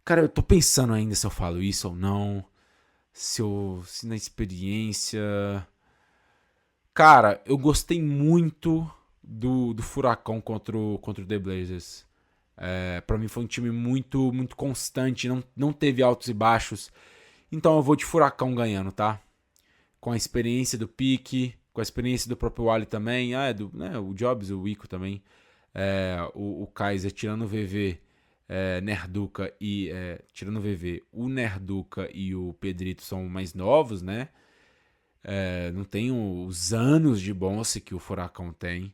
Cara, eu tô pensando ainda se eu falo isso ou não. Se na experiência. Cara, eu gostei muito do Furacão contra o The Blazers. Pra mim foi um time muito, muito constante, não teve altos e baixos. Então eu vou de Furacão ganhando, tá? Com a experiência do Pique, com a experiência do próprio Wally também, o Jobs, o Ico também, o Kaiser tirando o VV, Nerduca e... tirando o VV, o Nerduca e o Pedrito são mais novos, né? Não tem os anos de Bonce que o Furacão tem.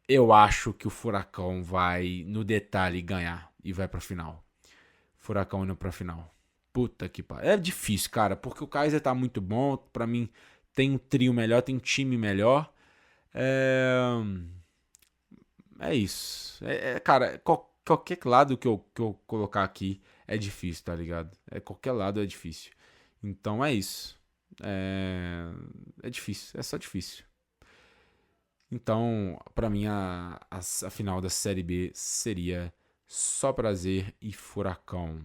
Eu acho que o Furacão vai, no detalhe, ganhar e vai pra final. Furacão indo pra final. Puta que pariu. É difícil, cara, porque o Kaiser tá muito bom. Pra mim, tem um trio melhor, tem um time melhor. É isso. Cara, qualquer lado que eu colocar aqui é difícil, tá ligado? Qualquer lado é difícil. Então é isso. É difícil, é só difícil. Então, pra mim, a final da Série B seria Só Prazer e Furacão.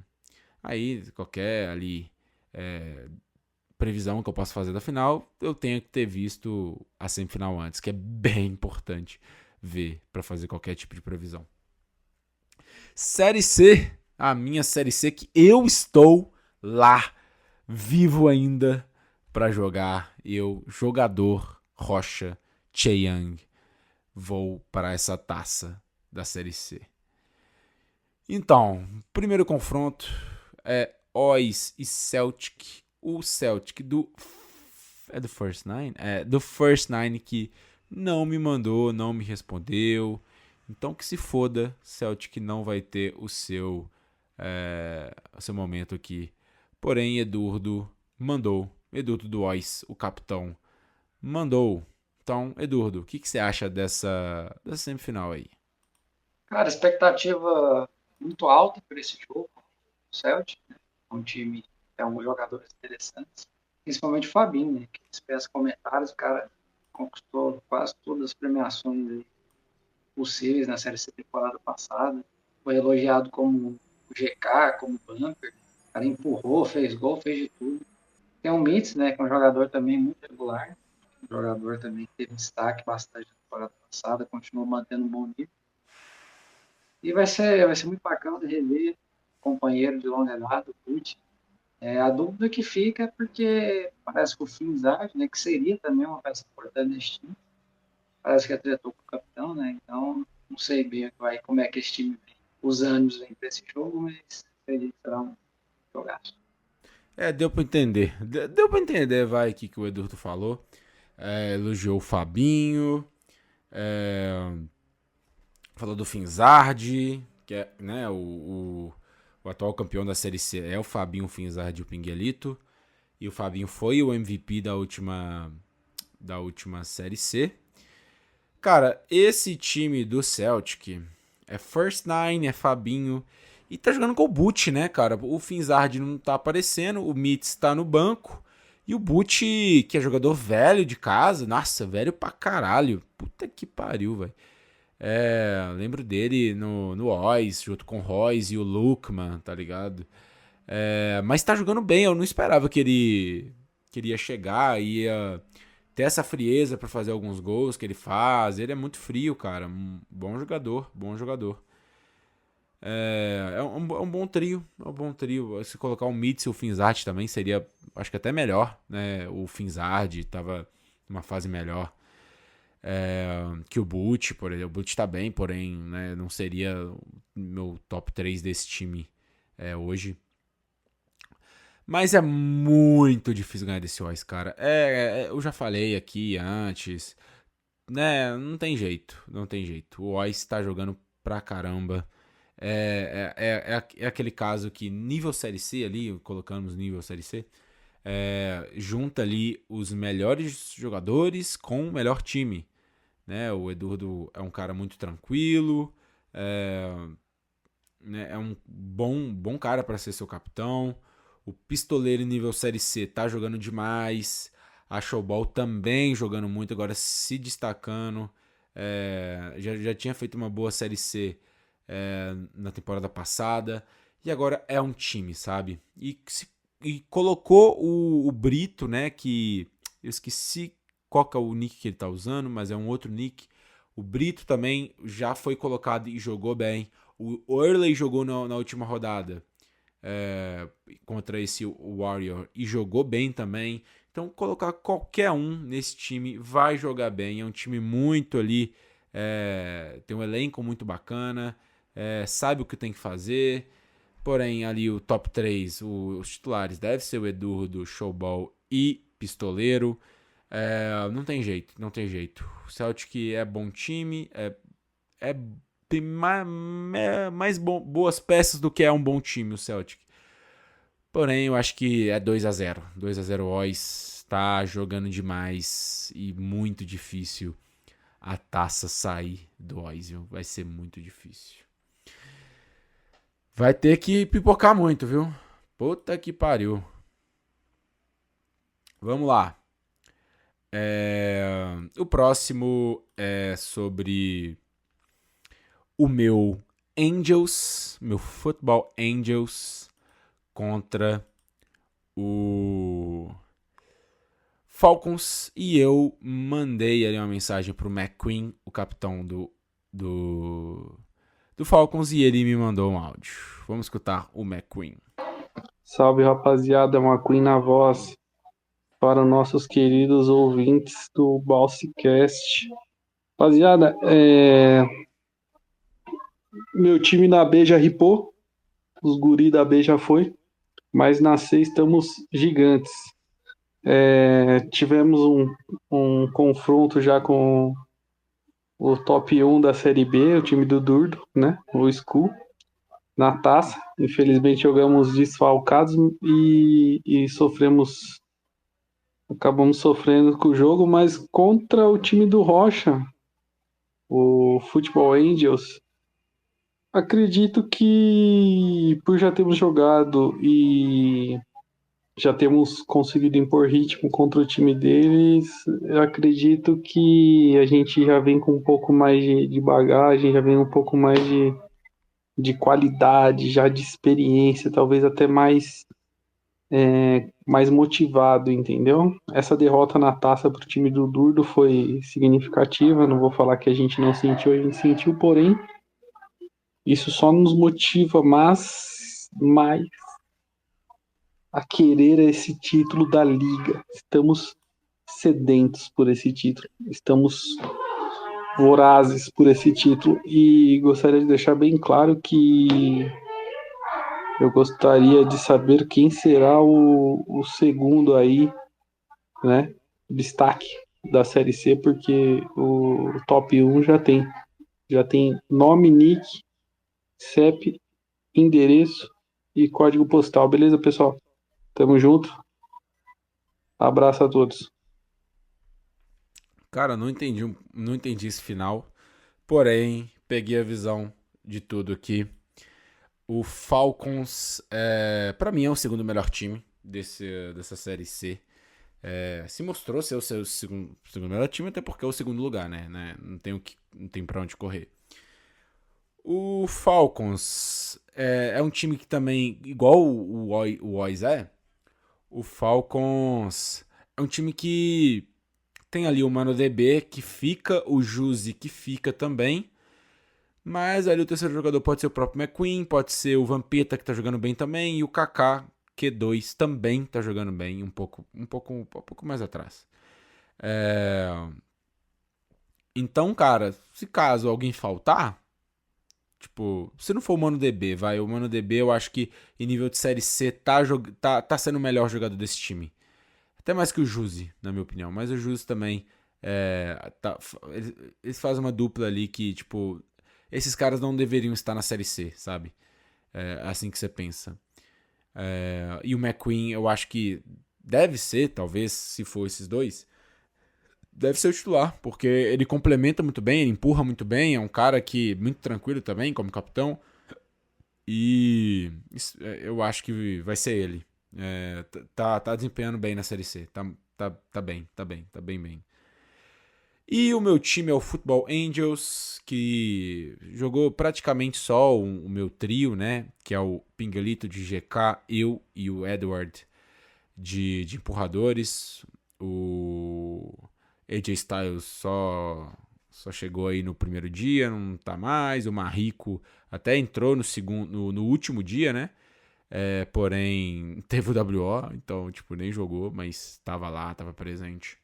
Aí, qualquer ali previsão que eu possa fazer da final, eu tenho que ter visto a semifinal antes, que é bem importante ver pra fazer qualquer tipo de previsão. Série C, a minha Série C, que eu estou lá, vivo ainda pra jogar. Eu, jogador Rocha Cheyang, vou para essa taça da Série C. Então, primeiro confronto é Oz e Celtic. O Celtic do First Nine? Do First Nine, que não me mandou, não me respondeu. Então que se foda, Celtic não vai ter o seu momento aqui. Porém, Edurdo mandou. Edurdo do Oz, o capitão, mandou. Então, Edurdo, o que você acha dessa semifinal aí? Cara, expectativa muito alta por esse jogo, o Celtic, né? É um time que tem alguns jogadores interessantes, principalmente o Fabinho, né? Que dispensa comentários, o cara conquistou quase todas as premiações aí possíveis na Série C temporada passada, foi elogiado como o GK, como o Bumper, o cara empurrou, fez gol, fez de tudo. Tem o Mitz, né? Que é um jogador também muito regular, um jogador também que teve destaque bastante na temporada passada, continuou mantendo um bom nível. E vai ser muito bacana de rever o companheiro de longa data, o Pucci. A dúvida que fica é porque parece que o Finzard, né, que seria também uma peça importante nesse time, parece que atletou com o capitão, né? Então não sei bem como é que esse time vem. Os anos vêm para esse jogo, mas acredito que será um jogaço. Deu pra entender. Deu pra entender, vai, o que o Edurdo falou. Elogiou o Fabinho. Falou do Finzard, que é, né, o atual campeão da Série C é o Fabinho, o Finzard e o Pinguelito. E o Fabinho foi o MVP da última Série C. Cara, esse time do Celtic é First Nine, é Fabinho. E tá jogando com o Butch, né, cara? O Finzard não tá aparecendo, o Mitz tá no banco. E o Butch, que é jogador velho de casa, nossa, velho pra caralho. Puta que pariu, velho. Lembro dele no Oz, junto com o Royce e o Lukman, tá ligado? Mas tá jogando bem, eu não esperava que ele ia chegar, ia ter essa frieza pra fazer alguns gols que ele faz. Ele é muito frio, cara. Bom jogador, bom jogador. É um bom trio, Se colocar o Mitz e o Finzard também seria, acho que até melhor, né? O Finzard tava numa fase melhor que o Butch, por exemplo. O Butch tá bem, porém, né, não seria o meu top 3 desse time hoje. Mas é muito difícil ganhar desse Oz, cara. Eu já falei aqui antes. né, não tem jeito, não tem jeito. O Oz tá jogando pra caramba. É aquele caso que nível Série C ali, colocamos nível Série C, junta ali os melhores jogadores com o melhor time, né? O Edurdo é um cara muito tranquilo, né, é um bom cara para ser seu capitão. O Pistoleiro em nível Série C tá jogando demais. A Showball também jogando muito, agora se destacando. Já tinha feito uma boa Série C na temporada passada. E agora é um time, sabe? E colocou o Brito, né? Que eu esqueci qual que é o nick que ele tá usando, mas é um outro nick. O Brito também já foi colocado e jogou bem. O Earley jogou na última rodada contra esse Warrior e jogou bem também. Então colocar qualquer um nesse time vai jogar bem. É um time muito ali, tem um elenco muito bacana, sabe o que tem que fazer. Porém ali o top 3, os titulares deve ser o Edurdo, Showball e Pistoleiro. Não tem jeito, não tem jeito. O Celtic é bom time, tem mais boas peças do que é um bom time o Celtic. Porém, eu acho que é 2-0. 2-0 Oz tá jogando demais e muito difícil a taça sair do Oz, viu? Vai ser muito difícil. Vai ter que pipocar muito, viu? Puta que pariu. Vamos lá. O próximo é sobre o meu Angels, meu Football Angels contra o Falcons. E eu mandei ali uma mensagem pro McQueen, o capitão do Falcons, e ele me mandou um áudio. Vamos escutar o McQueen. Salve, rapaziada, McQueen na voz. Para nossos queridos ouvintes do Balsicast. Rapaziada, meu time na B já ripou, os guri da B já foi, mas na C estamos gigantes. Tivemos um confronto já com o top 1 da Série B, o time do Durdo, né? O Skull, na taça. Infelizmente jogamos desfalcados e acabamos sofrendo com o jogo, mas contra o time do Rocha, o Football Angels, acredito que por já termos jogado e já temos conseguido impor ritmo contra o time deles, eu acredito que a gente já vem com um pouco mais de bagagem, já vem um pouco mais de qualidade, já de experiência, talvez até mais motivado, entendeu? Essa derrota na taça para o time do Durdo foi significativa, não vou falar que a gente não sentiu, a gente sentiu, porém, isso só nos motiva mais a querer esse título da Liga. Estamos sedentos por esse título, estamos vorazes por esse título e gostaria de deixar bem claro que eu gostaria de saber quem será o segundo aí, né, destaque da Série C, porque o top 1 já tem nome, nick, CEP, endereço e código postal. Beleza, pessoal? Tamo junto. Abraço a todos. Cara, não entendi esse final, porém, peguei a visão de tudo aqui. O Falcons, para mim, é o segundo melhor time dessa Série C. Se mostrou ser o seu segundo melhor time, até porque é o segundo lugar, né? Não tem pra onde correr. O Falcons é um time que também, igual o Oz o Falcons é um time que tem ali o Mano DB que fica, o Juzi que fica também. Mas ali o terceiro jogador pode ser o próprio McQueen, pode ser o Vampeta que tá jogando bem também, e o Kaká Q2 também tá jogando bem, um pouco mais atrás. Então, cara, se caso alguém faltar, tipo, se não for o Mano DB, o Mano DB eu acho que em nível de Série C tá sendo o melhor jogador desse time. Até mais que o Juzi, na minha opinião, mas o Juzi também Eles fazem uma dupla ali que, tipo, esses caras não deveriam estar na Série C, sabe? É assim que você pensa. E o McQueen, eu acho que deve ser, talvez, se for esses dois, deve ser o titular, porque ele complementa muito bem, ele empurra muito bem, é um cara que muito tranquilo também, como capitão. E eu acho que vai ser ele. Tá desempenhando bem na Série C. Tá bem. E o meu time é o Football Angels, que jogou praticamente só o meu trio, né? Que é o Pingalito de GK, eu e o Edward de empurradores. O AJ Styles só chegou aí no primeiro dia, não tá mais. O Marrico até entrou no último dia, né? Porém, teve o WO, então, tipo, nem jogou, mas tava lá, tava presente.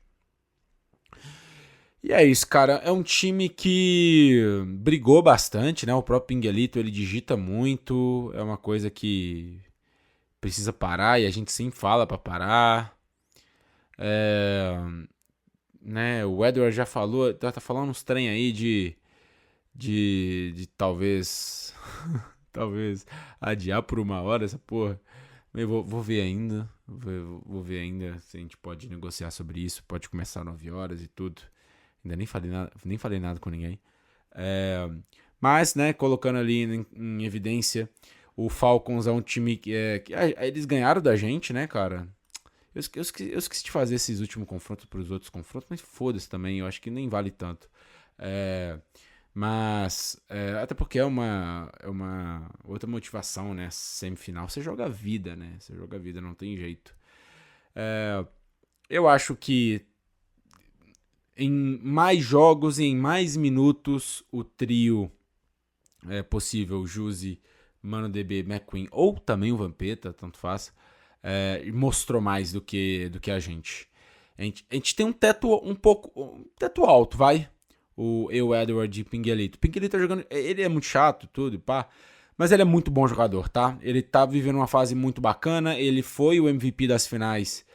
E é isso, cara. É um time que brigou bastante, né? O próprio Pinguelito, ele digita muito. É uma coisa que precisa parar e a gente sempre fala pra parar. Né? O Edward já falou, tá falando uns trem aí de talvez talvez adiar por 1 hora essa porra. Eu vou ver ainda. Vou ver ainda se a gente pode negociar sobre isso. Pode começar 9 horas e tudo. Ainda nem falei nada com ninguém. Mas, né, colocando ali em evidência, o Falcons é um time que eles ganharam da gente, né, cara? Eu esqueci de fazer esses últimos confrontos para os outros confrontos, mas foda-se também, eu acho que nem vale tanto. Mas, até porque é uma outra motivação, né? Semifinal, você joga a vida, né? Você joga a vida, não tem jeito. Eu acho que em mais jogos e em mais minutos, o trio possível, Juzi, Mano DB, McQueen ou também o Vampeta, tanto faz, mostrou mais do que a gente. A gente tem um teto teto alto, vai. O Edward e Pinguelito. Pinguelito tá jogando. Ele é muito chato, tudo, pá. Mas ele é muito bom jogador, tá? Ele tá vivendo uma fase muito bacana. Ele foi o MVP das finais,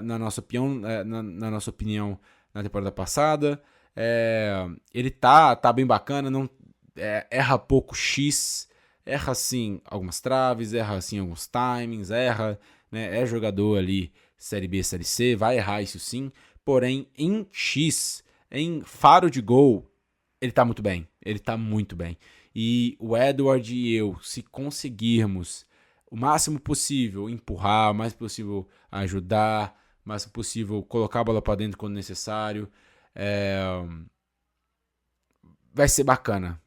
na nossa opinião, na temporada passada. Ele tá bem bacana. Não, erra pouco X. Erra, assim, algumas traves. Erra, assim, alguns timings. Erra, né? É jogador ali, Série B, Série C. Vai errar isso sim. Porém, em X, em faro de gol, ele tá muito bem. Ele tá muito bem. E o Edward e eu, se conseguirmos o máximo possível empurrar, o máximo possível ajudar, o máximo possível colocar a bola pra dentro quando necessário, vai ser bacana.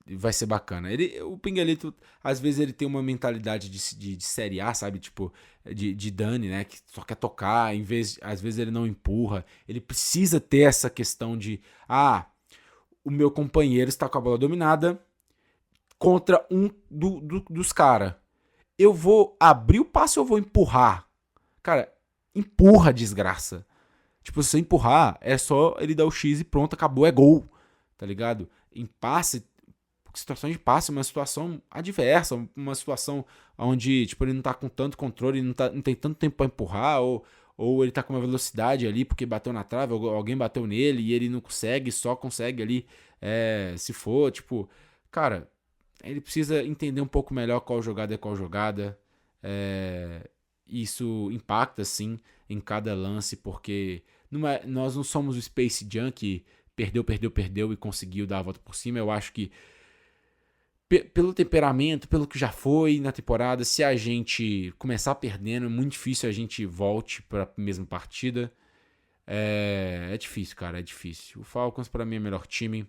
Vai ser bacana. O Pinguelito, às vezes, ele tem uma mentalidade de Série A, sabe? Tipo, de Dani, né? Que só quer tocar, às vezes ele não empurra. Ele precisa ter essa questão de... o meu companheiro está com a bola dominada contra um dos caras. Eu vou abrir o passe ou eu vou empurrar? Cara, empurra, desgraça. Tipo, se você empurrar, é só ele dar o X e pronto, acabou, é gol. Tá ligado? Em passe... situação de passe, uma situação adversa, uma situação onde tipo, ele não tá com tanto controle, não tem tanto tempo para empurrar, ou ele tá com uma velocidade ali porque bateu na trave, ou alguém bateu nele e ele não consegue, só consegue ali, se for, tipo, cara, ele precisa entender um pouco melhor qual jogada é qual jogada. Isso impacta, sim, em cada lance, porque nós não somos o Space Jam que perdeu e conseguiu dar a volta por cima. Eu acho que pelo temperamento, pelo que já foi na temporada, se a gente começar perdendo, é muito difícil a gente volte para a mesma partida. É difícil, cara, é difícil. O Falcons, para mim, é o melhor time.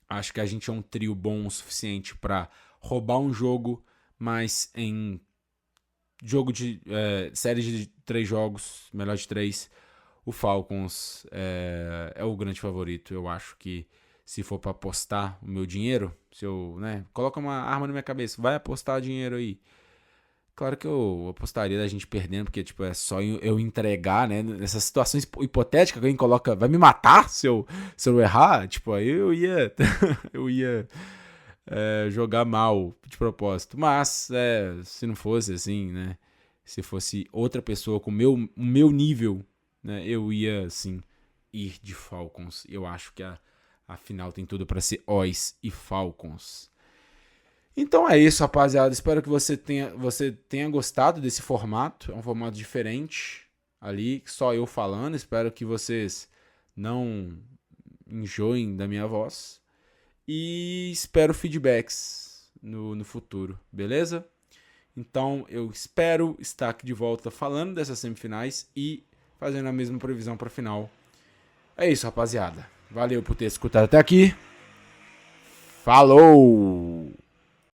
Acho que a gente é um trio bom o suficiente para roubar um jogo, mas em jogo de série de 3 jogos, melhor de 3, o Falcons é o grande favorito. Eu acho que se for para apostar o meu dinheiro, se eu, coloca uma arma na minha cabeça, vai apostar dinheiro aí. Claro que eu apostaria da gente perdendo, porque tipo, é só eu entregar, né? Nessas situações hipotéticas que alguém coloca, vai me matar se eu errar, tipo, aí eu ia eu ia jogar mal de propósito. Mas se não fosse assim, né? Se fosse outra pessoa com o meu nível, né? Eu ia, assim, ir de Falcons. Eu acho que a final tem tudo para ser Ois e Falcons. Então é isso, rapaziada. Espero que você tenha gostado desse formato. É um formato diferente ali, só eu falando. Espero que vocês não enjoem da minha voz. E espero feedbacks no futuro, beleza? Então eu espero estar aqui de volta falando dessas semifinais e fazendo a mesma previsão para a final. É isso, rapaziada. Valeu por ter escutado até aqui. Falou!